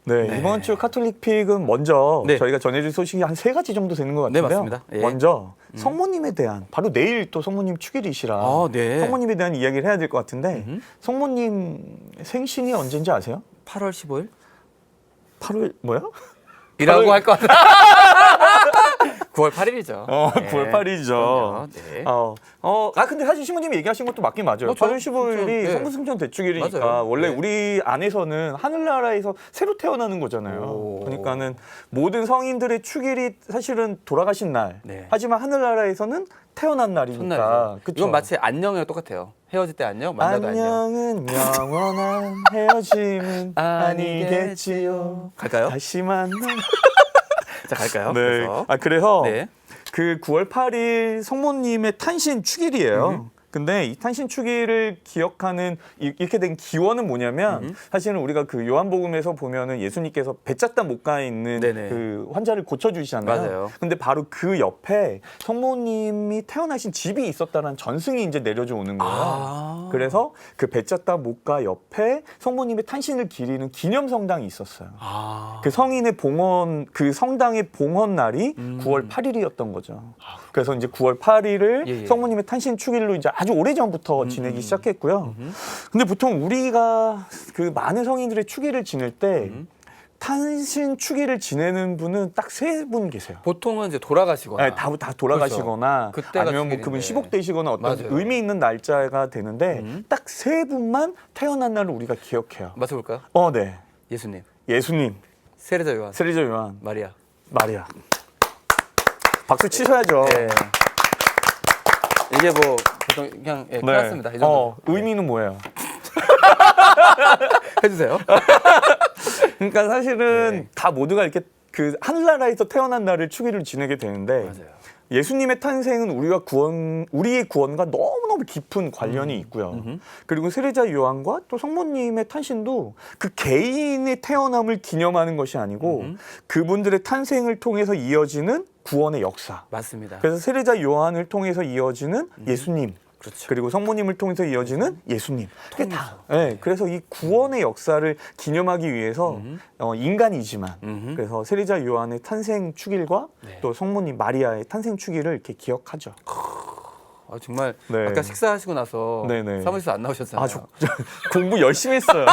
네, 네. 이번 주 카톨릭 픽은 먼저 네. 저희가 전해줄 소식이 한 3가지 정도 되는 것 네, 같은데요. 맞습니다. 예. 먼저 성모님에 대한, 바로 내일 또 성모님 축일이시라 아, 네. 성모님에 대한 이야기를 해야 될 것 같은데 음흠. 성모님 생신이 언제인지 아세요? 8월 15일? 8월 뭐야? 이라고 할 것 같아. 9월 8일이죠. 9월 8일이죠. 네. 근데 사실 신부님이 얘기하신 것도 맞긴 맞아요. 맞죠. 8월 15일이 네. 성부승천 대축일이니까 맞아요. 원래 네. 우리 안에서는 하늘나라에서 새로 태어나는 거잖아요. 오. 그러니까는 모든 성인들의 축일이 사실은 돌아가신 날. 네. 하지만 하늘나라에서는 태어난 날이니까. 첫날이죠. 그쵸? 이건 마치 안녕이랑 똑같아요. 헤어질 때 안녕, 만나도 안녕. 안녕은 영원한 헤어짐은 아니겠지요. 갈까요? 다시 만나. 자, 갈까요? 네. 그래서 네. 그 9월 8일 성모님의 탄신 축일이에요. 근데 이 탄신 축일을 기억하는 이렇게 된 기원은 뭐냐면 사실은 우리가 그 요한복음에서 보면은 예수님께서 배짰다 못 가 있는 네네. 그 환자를 고쳐주시잖아요. 맞아요. 근데 바로 그 옆에 성모님이 태어나신 집이 있었다는 전승이 이제 내려져 오는 거예요. 아. 그래서 그 배짰다 못 가 옆에 성모님의 탄신을 기리는 기념 성당이 있었어요. 아. 그 성인의 봉헌, 그 성당의 봉헌 날이 9월 8일이었던 거죠. 그래서 이제 9월 8일을 예, 예. 성모님의 탄신 축일로 이제 아주 오래 전부터 지내기 시작했고요. 근데 보통 우리가 그 많은 성인들의 축일을 지낼 때 탄신 축일을 지내는 분은 딱 3분 계세요. 보통은 이제 돌아가시거나. 네, 다 돌아가시거나 그렇죠. 그때가 아니면 뭐 축일인데. 그분 시복되시거나 어떤 맞아요. 의미 있는 날짜가 되는데 딱 3분만 태어난 날을 우리가 기억해요. 맞춰볼까요? 네. 예수님, 예수님, 세례자 요한, 세례자 요한, 마리아. 마리아. 박수 치셔야죠. 네. 이게 뭐 보통 그냥 끝났습니다. 이 정도. 의미는 뭐예요? 해주세요. 그러니까 사실은 네. 다 모두가 이렇게 그 하늘나라에서 태어난 날을 축일을 지내게 되는데 맞아요. 예수님의 탄생은 우리의 구원과 너무너무 깊은 관련이 있고요. 그리고 세례자 요한과 또 성모님의 탄신도 그 개인의 태어남을 기념하는 것이 아니고 그분들의 탄생을 통해서 이어지는 구원의 역사. 맞습니다. 그래서 세례자 요한을 통해서 이어지는 예수님. 그렇죠. 그리고 성모님을 통해서 이어지는 예수님. 그게 다. 네, 그래서 이 구원의 역사를 기념하기 위해서 인간이지만 그래서 세례자 요한의 탄생 축일과 네. 또 성모님 마리아의 탄생 축일을 이렇게 기억하죠. 정말 네. 아까 식사하시고 나서 네네. 사무실에서 안 나오셨잖아요. 공부 열심히 했어요.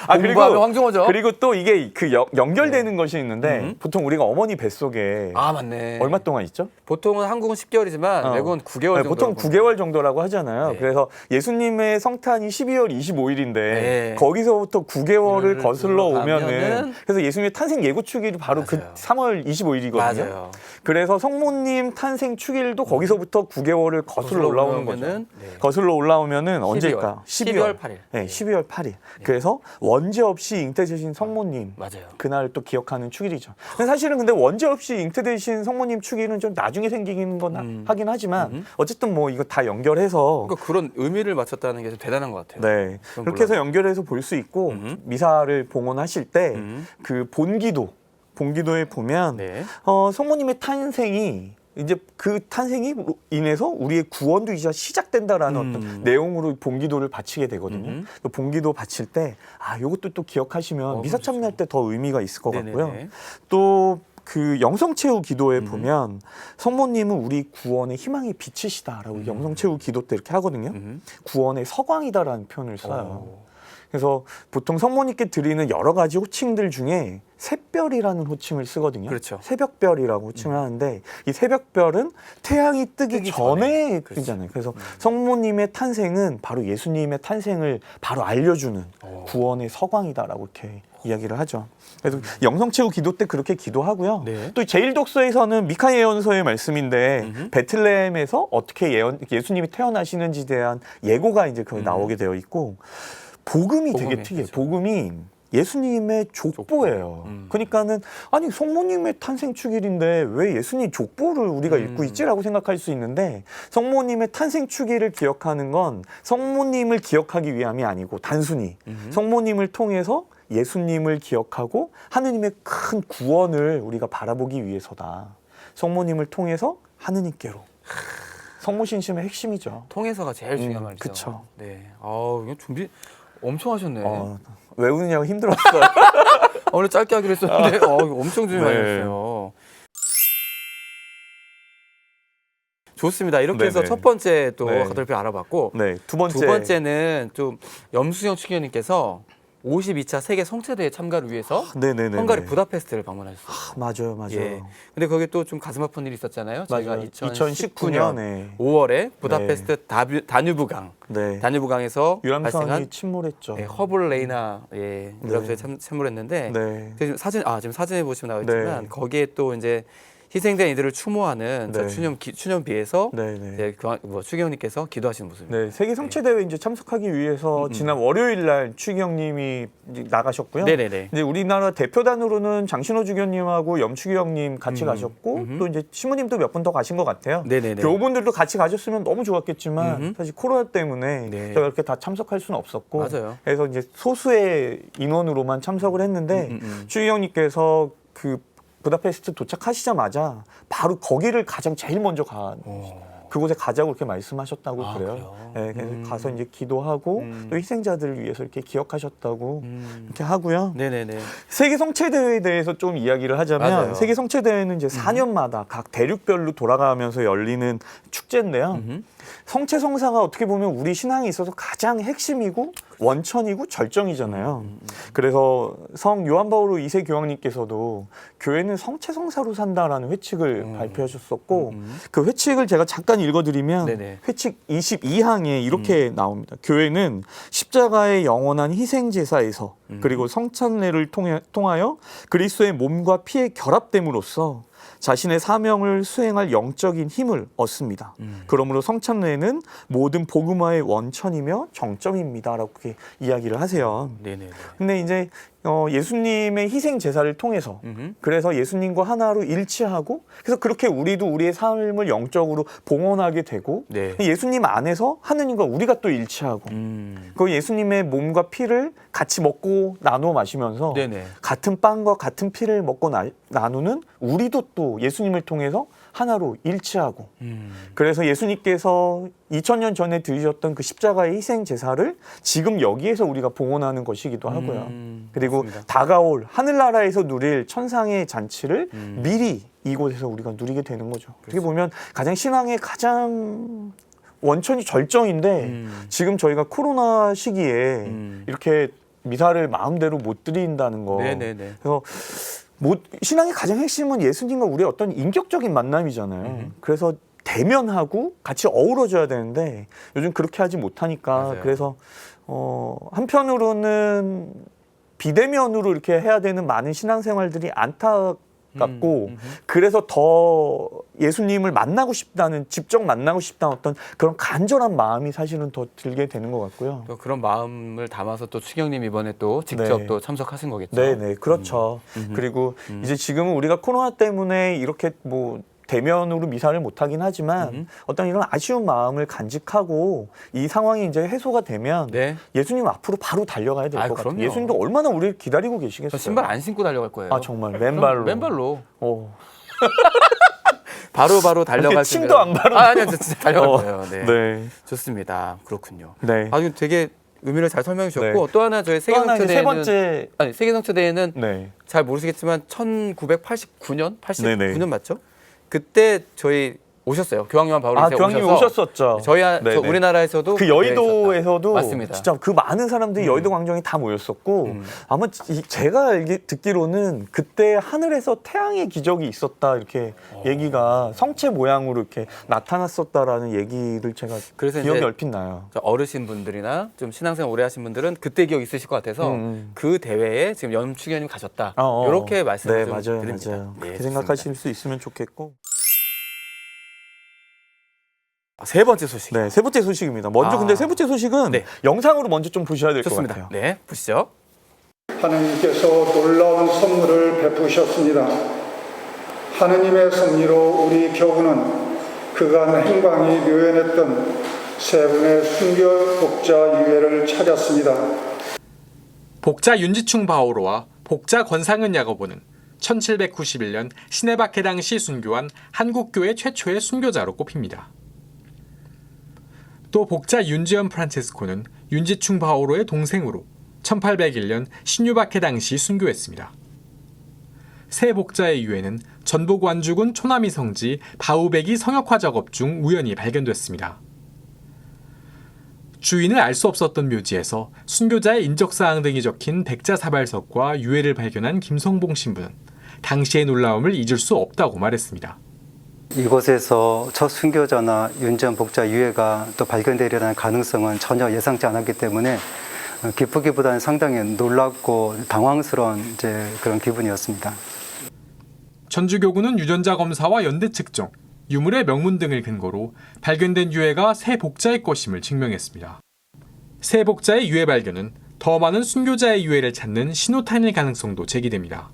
공부하면 황종호죠. 그리고 또 이게 그 연결되는 것이 있는데 보통 우리가 어머니 뱃속에 맞네. 얼마 동안 있죠? 보통은 한국은 10개월이지만 외국은 9개월 정도. 보통 9개월 정도라고 하잖아요. 네. 그래서 예수님의 성탄이 12월 25일인데 네. 거기서부터 9개월을 거슬러 오면은 가면은 그래서 예수님의 탄생 예고 축일이 바로 그 맞아요. 3월 25일이거든요. 맞아요. 그래서 성모님 탄생 축일도 거기서부터 9개월을 거슬러 올라오는 거죠. 네. 거슬러 올라오면은 언제일까? 12월 8일. 네, 12월 8일. 그래서 원죄 없이 잉태되신 성모님. 맞아요. 그날 또 기억하는 축일이죠. 근데 사실은 근데 원죄 없이 잉태되신 성모님 축일은 좀 나중에 생기는 건 하긴 하지만 어쨌든 뭐 이거 다 연결해서 그러니까 그런 의미를 맞췄다는 게 좀 대단한 것 같아요. 네 그럼 그렇게 해서 연결해서 볼 수 있고 미사를 봉헌하실 때 그 본기도에 보면 네. 성모님의 탄생이 이제 그 탄생이 인해서 우리의 구원도 이제 시작된다라는 어떤 내용으로 본기도를 바치게 되거든요. 또 본기도 바칠 때 요것도 또 기억하시면 미사 참여할 때 더 의미가 있을 것 네네네. 같고요. 또 그 영성체후 기도에 보면 성모님은 우리 구원의 희망의 빛이시다라고 영성체후 기도 때 이렇게 하거든요. 구원의 서광이다라는 표현을 써요. 그래서 보통 성모님께 드리는 여러 가지 호칭들 중에 새별이라는 호칭을 쓰거든요. 그렇죠. 새벽별이라고 호칭을 하는데 이 새벽별은 태양이 뜨기 전에 뜨잖아요. 그래서 성모님의 탄생은 바로 예수님의 탄생을 바로 알려주는 구원의 서광이다라고 이렇게 이야기를 하죠. 그래서 영성체후 기도 때 그렇게 기도하고요. 네. 또 제1독서에서는 미카 예언서의 말씀인데 베틀레헴에서 어떻게 예수님이 태어나시는지에 대한 예고가 이제 거기 나오게 되어 있고 복음이 되게 특이해요. 그렇죠. 복음이 예수님의 족보예요. 그러니까는 아니 성모님의 탄생 축일인데 왜 예수님 족보를 우리가 읽고 있지라고 생각할 수 있는데 성모님의 탄생 축일을 기억하는 건 성모님을 기억하기 위함이 아니고 단순히 성모님을 통해서 예수님을 기억하고 하느님의 큰 구원을 우리가 바라보기 위해서다. 성모님을 통해서 하느님께로. 성모신심의 핵심이죠. 통해서가 제일 중요한 말이죠. 그쵸. 네. 이거 준비 엄청 하셨네. 외우느냐고 힘들었어요. 오늘 짧게 하기로 했었는데 이거 엄청 준비 많이 네. 했어요. 좋습니다. 이렇게 해서 네네. 첫 번째 또 네. 가톨뼈 알아봤고 네, 두 번째. 두 번째는 좀 염수영 추기현님께서 52차 세계 성체대회 참가를 위해서 네네네. 헝가리 부다페스트를 방문하셨어요. 맞아요, 맞아요. 예. 근데 거기 또 좀 가슴 아픈 일이 있었잖아요. 저희가 맞아요. 2019년 2019년에 5월에 부다페스트 다뉴브강 네. 다뉴브강에서 유람선이 발생한 침몰했죠. 허블 레이나 유람선에 침몰했는데 네. 지금 사진에 보시면 나와 있지만 네. 거기에 또 이제 희생된 이들을 추모하는 저 네. 추념비에서 네네. 이제 추기영님께서 기도하시는 모습입니다. 네, 세계 성체 대회 이제 참석하기 위해서 지난 월요일 날 추기영님이 나가셨고요. 네네네. 이제 우리나라 대표단으로는 장신호 주교님하고 염추기영님 같이 가셨고 또 이제 신부님도 몇 분 더 가신 것 같아요. 네네네. 교우분들도 같이 가셨으면 너무 좋았겠지만 사실 코로나 때문에 네. 저희가 이렇게 다 참석할 수는 없었고, 맞아요. 그래서 이제 소수의 인원으로만 참석을 했는데 추기영님께서 그 부다페스트 도착하시자마자 바로 거기를 가장 제일 먼저 그곳에 가자고 이렇게 말씀하셨다고 아, 그래요. 그래요? 네, 그래서 가서 이제 기도하고 또 희생자들을 위해서 이렇게 기억하셨다고 이렇게 하고요. 네네네. 세계 성체 대회에 대해서 좀 이야기를 하자면 맞아요. 세계 성체 대회는 이제 4년마다 각 대륙별로 돌아가면서 열리는 축제인데요. 성체 성사가 어떻게 보면 우리 신앙에 있어서 가장 핵심이고 원천이고 절정이잖아요. 그래서 성 요한 바오로 2세 교황님께서도 교회는 성체 성사로 산다라는 회칙을 발표하셨었고 그 회칙을 제가 잠깐 읽어드리면 네네. 회칙 22항에 이렇게 나옵니다. 교회는 십자가의 영원한 희생 제사에서 그리고 성찬례를 통하여 그리스도의 몸과 피의 결합됨으로써 자신의 사명을 수행할 영적인 힘을 얻습니다. 그러므로 성찬례는 모든 복음화의 원천이며 정점입니다라고 이렇게 이야기를 하세요. 네네네. 근데 이제 예수님의 희생 제사를 통해서 그래서 예수님과 하나로 일치하고 그래서 그렇게 우리도 우리의 삶을 영적으로 봉헌하게 되고 네. 예수님 안에서 하느님과 우리가 또 일치하고 그 예수님의 몸과 피를 같이 먹고 나누어 마시면서 네네. 같은 빵과 같은 피를 먹고 나누는 우리도 또 예수님을 통해서 하나로 일치하고 그래서 예수님께서 2000년 전에 드리셨던 그 십자가의 희생 제사를 지금 여기에서 우리가 봉헌하는 것이기도 하고요. 그리고 맞습니다. 다가올 하늘나라에서 누릴 천상의 잔치를 미리 이곳에서 우리가 누리게 되는 거죠. 어떻게 보면 가장 신앙의 가장 원천이 절정인데 지금 저희가 코로나 시기에 이렇게 미사를 마음대로 못 드린다는 거. 네네네. 그래서 신앙의 가장 핵심은 예수님과 우리의 어떤 인격적인 만남이잖아요. 그래서 대면하고 같이 어우러져야 되는데 요즘 그렇게 하지 못하니까 맞아요. 그래서 한편으로는 비대면으로 이렇게 해야 되는 많은 신앙생활들이 안타깝고 그래서 더 예수님을 만나고 싶다는 직접 만나고 싶다는 어떤 그런 간절한 마음이 사실은 더 들게 되는 것 같고요. 또 그런 마음을 담아서 또 추경님 이번에 또 직접 네. 또 참석하신 거겠죠. 네네 그렇죠. 그리고 이제 지금은 우리가 코로나 때문에 이렇게 뭐 대면으로 미사를 못하긴 하지만 어떤 이런 아쉬운 마음을 간직하고 이 상황이 이제 해소가 되면 네. 예수님 앞으로 바로 달려가야 될 것 같아요. 그럼요. 예수님도 얼마나 우리를 기다리고 계시겠어요. 저 신발 안 신고 달려갈 거예요. 아 정말 맨발로. 맨발로. 어. 바로 달려갈 이렇게 침도 안 바르고. 아니요, 진짜 달려갈 거예요. 네. 네. 좋습니다. 그렇군요. 네. 아주 되게 의미를 잘 설명해 주셨고 네. 또 하나 저희 또 하나 이제 세 세계성체대회는 번째. 세계성체대회는 네. 잘 모르시겠지만 1989년, 89년 네네. 맞죠? 그때 저희 오셨어요. 교황요한 바울 2세 교황님이 오셔서 오셨었죠. 저희 우리나라에서도 그 여의도에서도 맞습니다. 진짜 그 많은 사람들이 여의도 광장에 다 모였었고 아마 제가 듣기로는 그때 하늘에서 태양의 기적이 있었다 이렇게 얘기가 성체 모양으로 이렇게 나타났었다라는 얘기를 제가 그래서 기억이 이제 얼핏 나요. 어르신 분들이나 좀 신앙생활 오래 하신 분들은 그때 기억 있으실 것 같아서 그 대회에 지금 염추기현님 가셨다. 이렇게 말씀을 좀 맞아요, 드립니다. 맞아요. 네, 그렇게 생각하실 수 있으면 좋겠고. 세 번째 소식. 네, 세 번째 소식입니다. 먼저 근데 세 번째 소식은 네. 영상으로 먼저 좀 보셔야 될 것 좋습니다. 같아요. 네, 보시죠. 하느님께서 놀라운 선물을 베푸셨습니다. 하느님의 섭리로 우리 교구는 그간 행방이 묘연했던 세 분의 순교 복자 유해를 찾았습니다. 복자 윤지충 바오로와 복자 권상은 야고보는 1791년 시내박해 당시 순교한 한국교회 최초의 순교자로 꼽힙니다. 또 복자 윤지연 프란체스코는 윤지충 바오로의 동생으로 1801년 신유박해 당시 순교했습니다. 새 복자의 유해는 전북 완주군 초남이 성지 바우베기 성역화 작업 중 우연히 발견됐습니다. 주인을 알 수 없었던 묘지에서 순교자의 인적사항 등이 적힌 백자사발석과 유해를 발견한 김성봉 신부는 당시의 놀라움을 잊을 수 없다고 말했습니다. 이곳에서 첫 순교자나 윤지현 복자 유해가 또 발견되리라는 가능성은 전혀 예상치 않았기 때문에 기쁘기보다는 상당히 놀랍고 당황스러운 그런 기분이었습니다. 전주교구는 유전자 검사와 연대 측정, 유물의 명문 등을 근거로 발견된 유해가 새 복자의 것임을 증명했습니다. 새 복자의 유해 발견은 더 많은 순교자의 유해를 찾는 신호탄일 가능성도 제기됩니다.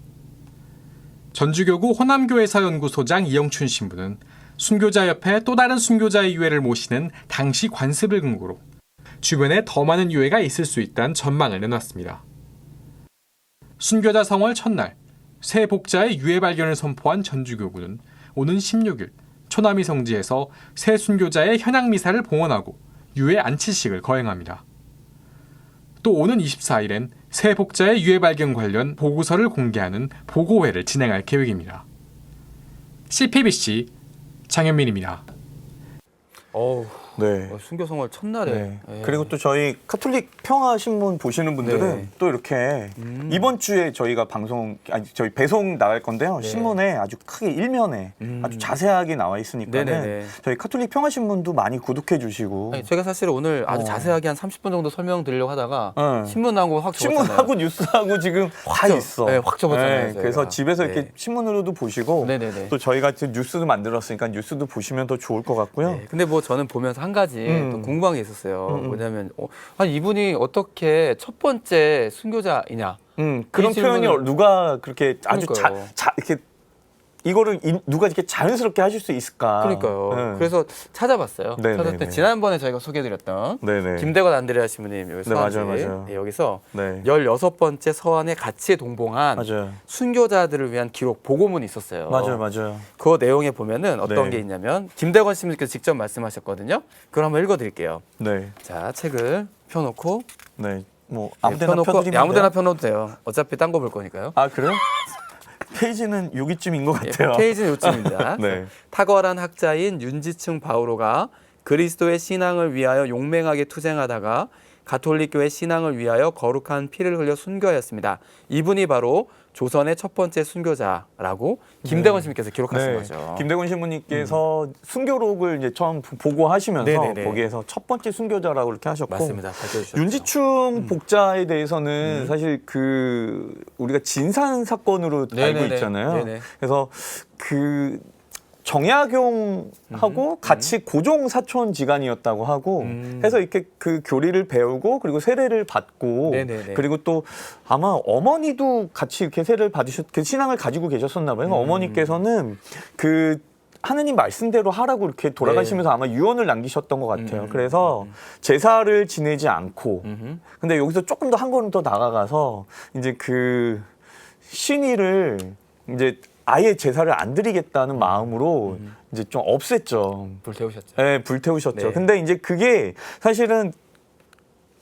전주교구 호남교회사 연구소장 이영춘 신부는 순교자 옆에 또 다른 순교자의 유해를 모시는 당시 관습을 근거로 주변에 더 많은 유해가 있을 수 있다는 전망을 내놨습니다. 순교자 성월 첫날, 새 복자의 유해 발견을 선포한 전주교구는 오는 16일 초남이 성지에서 새 순교자의 현양미사를 봉헌하고 유해 안치식을 거행합니다. 또 오는 24일엔 새 복자의 유해 발견 관련 보고서를 공개하는 보고회를 진행할 계획입니다. CPBC 장현민입니다. 어우, 네. 순교성월 첫날에. 네. 예. 그리고 또 저희 카톨릭 평화신문 보시는 분들은 네. 또 이렇게 이번 주에 저희가 저희 배송 나갈 건데요. 네. 신문에 아주 크게 일면에 아주 자세하게 나와 있으니까는 네네네. 저희 카톨릭 평화신문도 많이 구독해 주시고. 아니, 제가 사실 오늘 아주 자세하게 한 30분 정도 설명드리려고 하다가 네. 신문 나온 거 확 접었잖아요. 신문하고 뉴스하고 지금 다 있어. 네, 확 접었잖아요. 저희가. 그래서 집에서 네. 이렇게 신문으로도 보시고 네네네. 또 저희가 지금 뉴스도 만들었으니까 뉴스도 보시면 더 좋을 것 같고요. 네, 근데 뭐 저는 보면서 한 가지 또 궁금한 게 있었어요. 뭐냐면 아니 이분이 어떻게 첫 번째 순교자이냐? 그런 이 질문을- 표현이 누가 그렇게 아주 그러니까요. 이렇게 이거를 누가 이렇게 자연스럽게 하실 수 있을까? 그러니까요. 네. 그래서 찾아봤어요. 네네네. 찾았더니 지난번에 저희가 소개해드렸던 네네. 김대건 안드레아 신부님 여기 네, 서한지 맞아요. 네, 여기서 네. 16번째 서한의 가치에 동봉한 맞아요. 순교자들을 위한 기록 보고문이 있었어요. 맞아요. 그 내용에 보면은 어떤 네. 게 있냐면 김대건 신부님께서 직접 말씀하셨거든요. 그걸 한번 읽어드릴게요. 네. 자, 책을 펴놓고 네. 뭐 아무데나 펴드리면 아무데나 펴놓어도 돼요. 어차피 딴 거 볼 거니까요. 아 그래요? 페이지는 여기쯤인 것 예, 같아요. 페이지는 요쯤입니다. 네. 탁월한 학자인 윤지충 바오로가 그리스도의 신앙을 위하여 용맹하게 투쟁하다가 가톨릭교회 신앙을 위하여 거룩한 피를 흘려 순교하였습니다. 이분이 바로 조선의 첫 번째 순교자라고 김대건 신부님께서 기록하신 거죠. 김대건 신부님께서 순교록을 이제 처음 보고하시면서 네네네. 거기에서 첫 번째 순교자라고 이렇게 하셨고 맞습니다. 밝혀주셨죠. 윤지충 복자에 대해서는 사실 그 우리가 진산 사건으로 알고 네네네. 있잖아요. 네네. 그래서 그 정약용하고 같이 고종 사촌 지간이었다고 하고 해서 이렇게 그 교리를 배우고 그리고 세례를 받고 네네네. 그리고 또 아마 어머니도 같이 이렇게 세례를 그 신앙을 가지고 계셨었나 봐요. 어머니께서는 그 하느님 말씀대로 하라고 이렇게 돌아가시면서 아마 유언을 남기셨던 것 같아요. 그래서 제사를 지내지 않고 근데 여기서 조금 더 한 걸음 더 나아가서 이제 그 신의를 이제 아예 제사를 안 드리겠다는 마음으로 이제 좀 없앴죠. 불태우셨죠. 네, 불태우셨죠. 네. 근데 이제 그게 사실은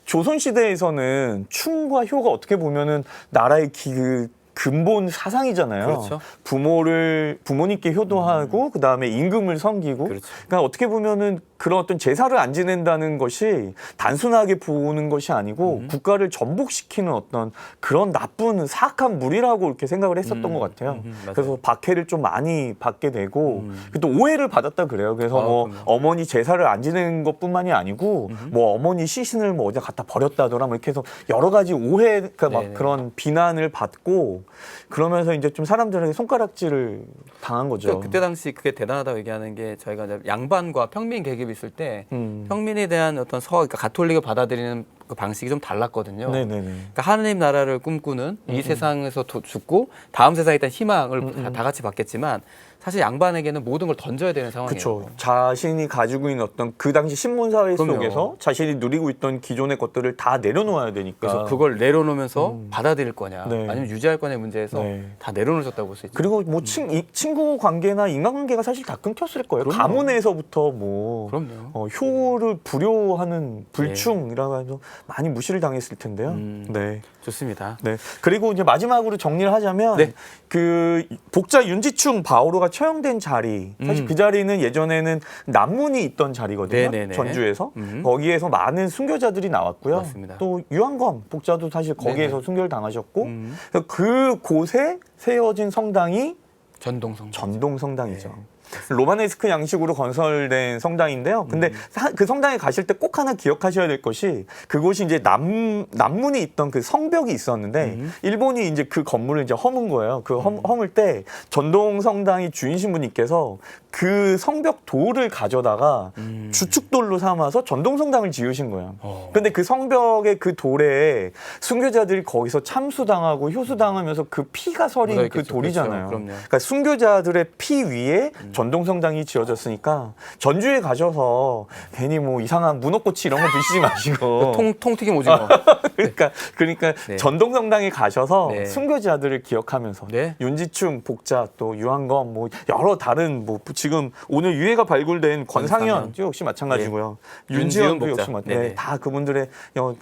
조선 시대에서는 충과 효가 어떻게 보면은 나라의 그 근본 사상이잖아요. 그렇죠. 부모님께 효도하고 그 다음에 임금을 섬기고. 그렇죠. 그러니까 어떻게 보면은 그런 어떤 제사를 안 지낸다는 것이 단순하게 보는 것이 아니고 국가를 전복시키는 어떤 그런 나쁜 사악한 무리라고 이렇게 생각을 했었던 것 같아요. 맞아요. 그래서 박해를 좀 많이 받게 되고 또 오해를 받았다 그래요. 그래서 뭐 그럼요. 어머니 제사를 안 지내는 것뿐만이 아니고 뭐 어머니 시신을 뭐 어디 갖다 버렸다더라 뭐 이렇게 해서 여러 가지 오해, 그러니까 막 네네. 그런 비난을 받고 그러면서 이제 좀 사람들에게 손가락질을 당한 거죠. 그러니까 그때 당시 그게 대단하다고 얘기하는 게 저희가 이제 양반과 평민 계급이 있을 때 평민에 대한 어떤 그러니까 가톨릭을 받아들이는 그 방식이 좀 달랐거든요. 네네네. 그러니까 하느님 나라를 꿈꾸는 이 세상에서 죽고 다음 세상에 일단 희망을 다 같이 받겠지만 사실 양반에게는 모든 걸 던져야 되는 상황이에요. 그렇죠. 자신이 가지고 있는 어떤 그 당시 신문 사회 그럼요. 속에서 자신이 누리고 있던 기존의 것들을 다 내려놓아야 되니까. 그래서 그걸 내려놓으면서 받아들일 거냐 네. 아니면 유지할 거냐의 문제에서 네. 다 내려놓으셨다고 볼 수 있죠. 그리고 뭐 친구 관계나 인간관계가 사실 다 끊겼을 거예요. 그럼요. 가문에서부터 뭐 그럼요. 효를 불효하는 불충이라고 해서 많이 무시를 당했을 텐데요. 네. 좋습니다. 네. 그리고 이제 마지막으로 정리를 하자면 네. 그 복자 윤지충 바오로가 처형된 자리, 사실 그 자리는 예전에는 난문이 있던 자리거든요. 네네네. 전주에서 거기에서 많은 순교자들이 나왔고요. 맞습니다. 또 유한검 복자도 사실 거기에서 네네. 순교를 당하셨고 그 곳에 세워진 성당이 전동성. 전동성당이죠. 네. 로마네스크 양식으로 건설된 성당인데요. 근데 그 성당에 가실 때 꼭 하나 기억하셔야 될 것이 그곳이 이제 남문이 있던 그 성벽이 있었는데 일본이 이제 그 건물을 이제 허문 거예요. 그 허물 때 전동 성당의 주인 신부님께서 그 성벽 돌을 가져다가 주축돌로 삼아서 전동 성당을 지으신 거예요. 근데 그 성벽의 그 돌에 순교자들이 거기서 참수당하고 효수당하면서 그 피가 서린 그 묻어있겠죠. 돌이잖아요. 그렇죠. 그럼요. 그러니까 순교자들의 피 위에 전동성당이 지어졌으니까 전주에 가셔서 괜히 뭐 이상한 문어꼬치 이런 거 드시지 마시고 통튀김 오징어. 그러니까 네. 전동성당에 가셔서 네. 순교자들을 기억하면서 네. 윤지충, 복자, 또 유한검 뭐 여러 다른 뭐 지금 오늘 유해가 발굴된 권상현 역시 마찬가지고요. 네. 윤지현도 윤지은 역시 복자. 네, 네네. 다 그분들의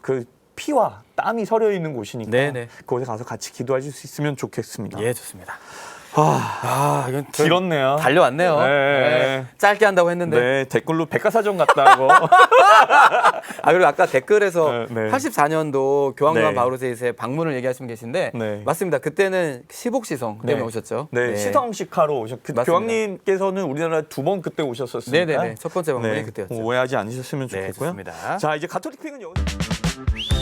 그 피와 땀이 서려 있는 곳이니까 네네. 그곳에 가서 같이 기도하실 수 있으면 좋겠습니다. 예, 좋습니다. 아, 이건 길었네요. 달려왔네요. 네. 네. 짧게 한다고 했는데. 네, 댓글로 백과사전 같다고. 그리고 아까 댓글에서 네. 84년도 교황요한 네. 바오로 2세의 방문을 얘기하신 분 계신데 네. 맞습니다. 그때는 시복시성 때문에 네. 오셨죠. 네, 시성식하러 그 맞습니다. 교황님께서는 우리나라에 2번 그때 오셨었으니까. 네네네. 첫 번째 방문이 네, 그때였죠. 오해하지 않으셨으면 네, 좋겠고요. 좋습니다. 자, 이제 가톨릭 픽은 여기서.